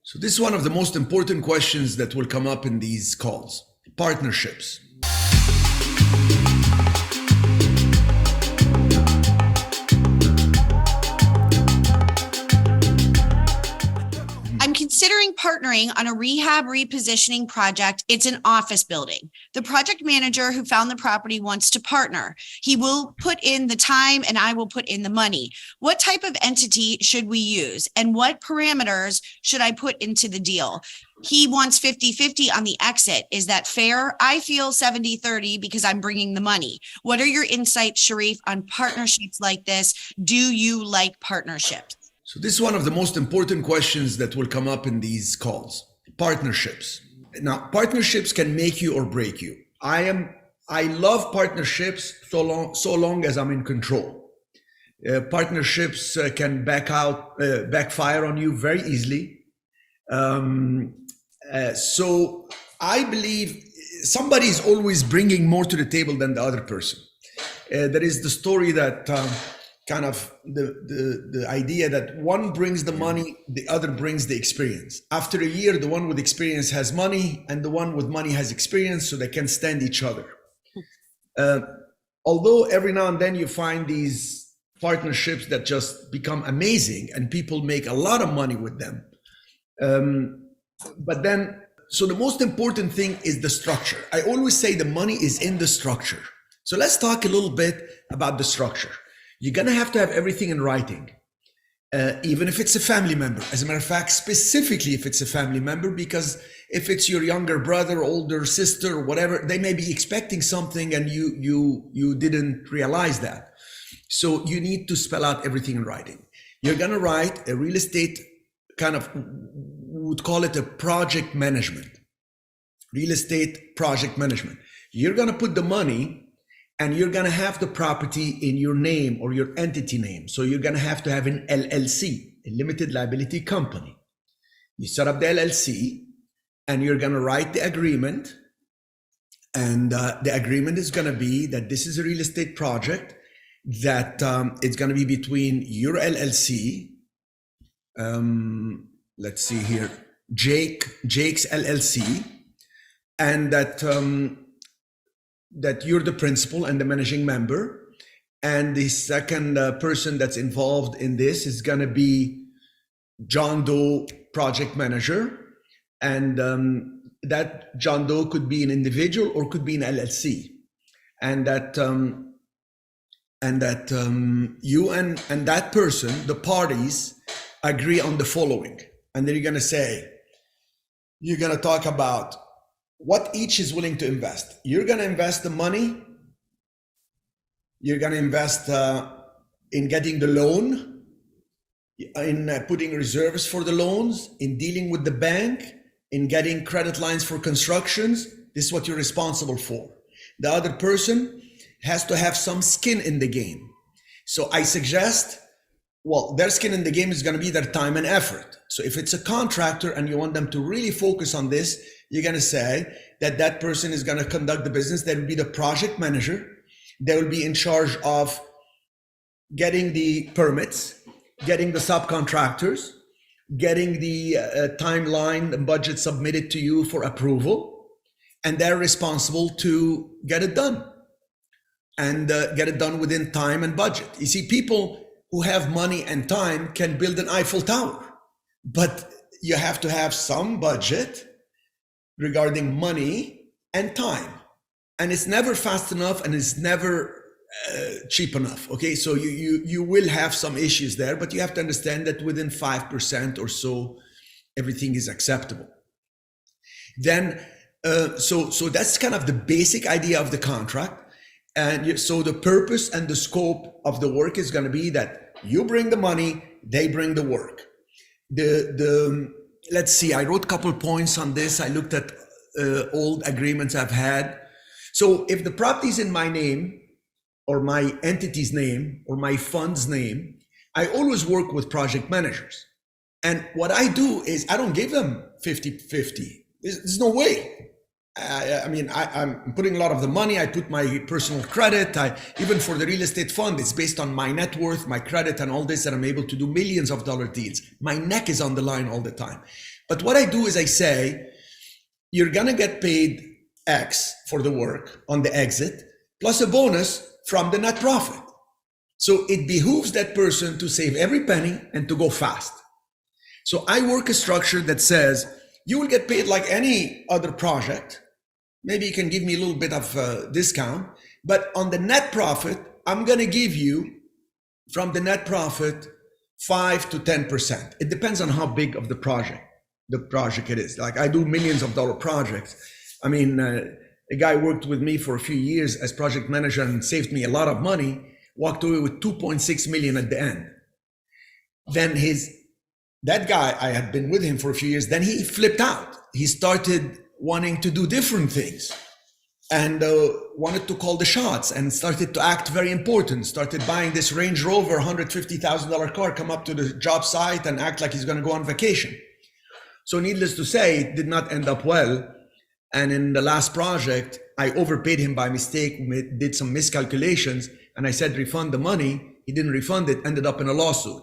So this is one of the most important questions that will come up in these calls. Partnerships. I'm considering partnering on a rehab repositioning project. It's an office building. The project manager who found the property wants to partner. He will put in the time and I will put in the money. What type of entity should we use? And what parameters should I put into the deal? He wants 50-50 on the exit. Is that fair? I feel 70-30 because I'm bringing the money. What are your insights, Cherif, on partnerships like this? Do you like partnerships? So this is one of the most important questions that will come up in these calls. Partnerships. Now, partnerships can make you or break you. I love partnerships so long as I'm in control. Partnerships can backfire on you very easily. So I believe somebody is always bringing more to the table than the other person. There is the story that kind of the idea that one brings the money, the other brings the experience. After a year, the one with experience has money and the one with money has experience, so they can stand each other. Although every now and then you find these partnerships that just become amazing and people make a lot of money with them. But then, so the most important thing is the structure. I always say the money is in the structure. So let's talk a little bit about the structure. You're going to have everything in writing, even if it's a family member. As a matter of fact, specifically if it's a family member, because if it's your younger brother, older sister, or whatever, they may be expecting something and you didn't realize that. So you need to spell out everything in writing. You're going to write a real estate kind of, would call it a project management, real estate project management. You're going to put the money and you're going to have the property in your name or your entity name. So you're going to have an LLC, a limited liability company. You set up the LLC and you're going to write the agreement. And the agreement is going to be that this is a real estate project, that it's going to be between your LLC, let's see here, Jake's LLC, and that you're the principal and the managing member. And the second person that's involved in this is going to be John Doe, project manager. And that John Doe could be an individual or could be an LLC. And that you and that person, the parties, agree on the following. And then you're going to talk about what each is willing to invest. You're going to invest the money. You're going to invest in getting the loan, in putting reserves for the loans, in dealing with the bank, in getting credit lines for constructions. This is what you're responsible for. The other person has to have some skin in the game. So I suggest, well, their skin in the game is going to be their time and effort. So if it's a contractor and you want them to really focus on this, you're going to say that that person is going to conduct the business. They will be the project manager. They will be in charge of getting the permits, getting the subcontractors, getting the timeline and budget submitted to you for approval. And they're responsible to get it done and get it done within time and budget. You see, people who have money and time can build an Eiffel Tower, but you have to have some budget regarding money and time. And it's never fast enough and it's never cheap enough. Okay, so you will have some issues there, but you have to understand that within 5% or so, everything is acceptable. Then, so that's kind of the basic idea of the contract. And so the purpose and the scope of the work is going to be that you bring the money, they bring the work. Let's see, I wrote a couple points on this. I looked at old agreements I've had. So if the property is in my name or my entity's name or my fund's name, I always work with project managers. And what I do is I don't give them 50-50. There's no way. I'm putting a lot of the money. I put my personal credit. Even for the real estate fund, it's based on my net worth, my credit, and all this, that I'm able to do millions of dollar deals. My neck is on the line all the time. But what I do is I say, you're gonna get paid X for the work on the exit, plus a bonus from the net profit. So it behooves that person to save every penny and to go fast. So I work a structure that says, you will get paid like any other project. Maybe you can give me a little bit of a discount, but on the net profit, I'm gonna give you from the net profit 5 to 10%. It depends on how big of the project it is. Like I do millions of dollar projects. I mean, a guy worked with me for a few years as project manager and saved me a lot of money, walked away with 2.6 million at the end. Then that guy, I had been with him for a few years, then he flipped out. He started wanting to do different things and wanted to call the shots and started to act very important, started buying this Range Rover $150,000 car, come up to the job site and act like he's gonna go on vacation. So needless to say, it did not end up well. And in the last project, I overpaid him by mistake, did some miscalculations, and I said, refund the money. He didn't refund it, ended up in a lawsuit.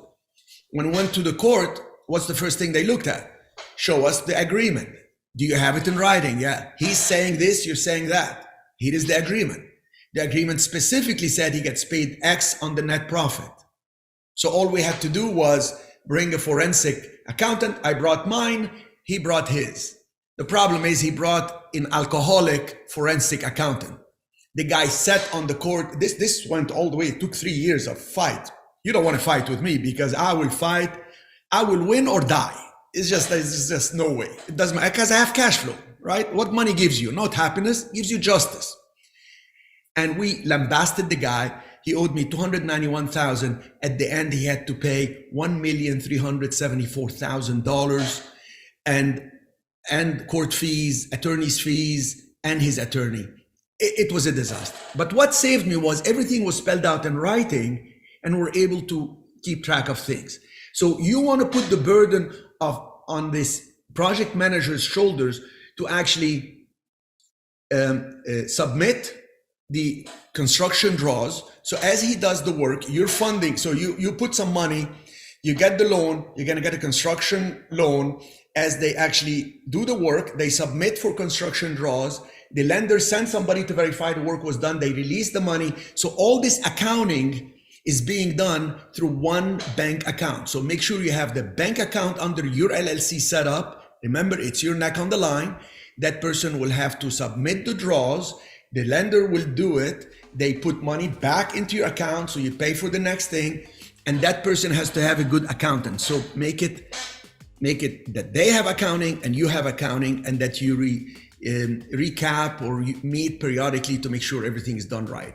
When we went to the court, what's the first thing they looked at? Show us the agreement. Do you have it in writing? Yeah. He's saying this, you're saying that. Here is the agreement. The agreement specifically said he gets paid X on the net profit. So all we had to do was bring a forensic accountant. I brought mine, he brought his. The problem is he brought an alcoholic forensic accountant. The guy sat on the court. This went all the way. It took 3 years of fight. You don't want to fight with me because I will fight. I will win or die. It's just no way. It doesn't matter because I have cash flow, right? What money gives you? Not happiness, gives you justice. And we lambasted the guy. He owed me $291,000. At the end, he had to pay $1,374,000 and court fees, attorney's fees, and his attorney. It was a disaster. But what saved me was everything was spelled out in writing and we're able to keep track of things. So you want to put the burden on this project manager's shoulders to actually submit the construction draws. So as he does the work, you're funding. So you put some money, you get the loan, you're going to get a construction loan. As they actually do the work, they submit for construction draws. The lender sends somebody to verify the work was done. They release the money. So all this accounting is being done through one bank account. So make sure you have the bank account under your LLC set up. Remember, it's your neck on the line. That person will have to submit the draws. The lender will do it. They put money back into your account. So you pay for the next thing. And that person has to have a good accountant. So make it that they have accounting and you have accounting, and that you recap or you meet periodically to make sure everything is done right.